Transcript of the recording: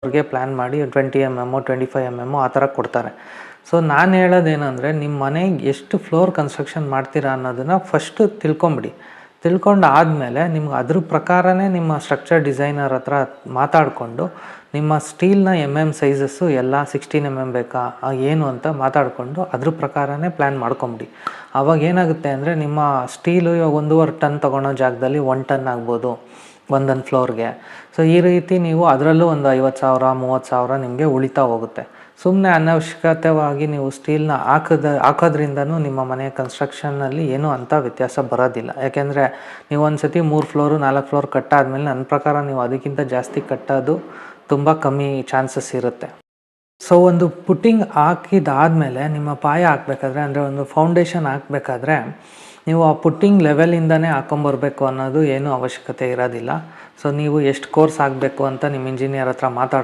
ಅವ್ರಿಗೆ ಪ್ಲ್ಯಾನ್ ಮಾಡಿ 20 mm 25 mm ಆ ಥರ ಕೊಡ್ತಾರೆ. ಸೊ ನಾನು ಹೇಳೋದೇನೆಂದರೆ, ನಿಮ್ಮ ಮನೆಗೆ ಎಷ್ಟು ಫ್ಲೋರ್ ಕನ್ಸ್ಟ್ರಕ್ಷನ್ ಮಾಡ್ತೀರಾ ಅನ್ನೋದನ್ನು ಫಸ್ಟು ತಿಳ್ಕೊಂಬಿಡಿ. ತಿಳ್ಕೊಂಡು ಆದಮೇಲೆ ನಿಮ್ಗೆ ಅದ್ರ ಪ್ರಕಾರನೇ ನಿಮ್ಮ ಸ್ಟ್ರಕ್ಚರ್ ಡಿಸೈನರ್ ಹತ್ರ ಮಾತಾಡಿಕೊಂಡು ನಿಮ್ಮ ಸ್ಟೀಲ್ನ ಸೈಜಸ್ಸು ಎಲ್ಲ 16 mm ಬೇಕಾ ಏನು ಅಂತ ಮಾತಾಡಿಕೊಂಡು ಅದ್ರ ಪ್ರಕಾರನೇ ಪ್ಲ್ಯಾನ್ ಮಾಡ್ಕೊಂಬಿಡಿ. ಆವಾಗ ಏನಾಗುತ್ತೆ ಅಂದರೆ, ನಿಮ್ಮ ಸ್ಟೀಲು ಇವಾಗ 1.5 ಟನ್ ತೊಗೊಳೋ ಜಾಗದಲ್ಲಿ 1 ಟನ್ ಆಗ್ಬೋದು ಒಂದೊಂದು ಫ್ಲೋರ್ಗೆ. ಸೊ ಈ ರೀತಿ ನೀವು ಅದರಲ್ಲೂ ಒಂದು 50,000 30,000 ನಿಮಗೆ ಉಳಿತಾ ಹೋಗುತ್ತೆ. ಸುಮ್ಮನೆ ಅನವಶ್ಯಕತೆಯಾಗಿ ನೀವು ಸ್ಟೀಲ್ನ ಹಾಕೋದ್ರಿಂದನೂ ನಿಮ್ಮ ಮನೆಯ ಕನ್ಸ್ಟ್ರಕ್ಷನ್ನಲ್ಲಿ ಏನೂ ಅಂಥ ವ್ಯತ್ಯಾಸ ಬರೋದಿಲ್ಲ. ಯಾಕೆಂದರೆ ನೀವು ಒಂದು ಸತಿ 3 ಫ್ಲೋರು 4 ಫ್ಲೋರ್ ಕಟ್ಟಾದಮೇಲೆ ನನ್ನ ಪ್ರಕಾರ ನೀವು ಅದಕ್ಕಿಂತ ಜಾಸ್ತಿ ಕಟ್ಟೋದು ತುಂಬ ಕಮ್ಮಿ ಚಾನ್ಸಸ್ ಇರುತ್ತೆ. ಸೊ ಒಂದು ಪುಟ್ಟಿಂಗ್ ಹಾಕಿದಾದಮೇಲೆ ನಿಮ್ಮ ಪಾಯ ಹಾಕಬೇಕಾದ್ರೆ, ಅಂದರೆ ಒಂದು ಫೌಂಡೇಶನ್ ಹಾಕಬೇಕಾದ್ರೆ ನೀವು ಆ ಪುಟ್ಟಿಂಗ್ ಲೆವೆಲಿಂದನೇ ಹಾಕೊಂಬರ್ಬೇಕು ಅನ್ನೋದು ಏನೂ ಅವಶ್ಯಕತೆ ಇರೋದಿಲ್ಲ. ಸೊ ನೀವು ಎಷ್ಟು ಕೋರ್ಸ್ ಆಗಬೇಕು ಅಂತ ನಿಮ್ಮ ಇಂಜಿನಿಯರ್ ಹತ್ರ ಮಾತಾಡ್ಕೊಂಡು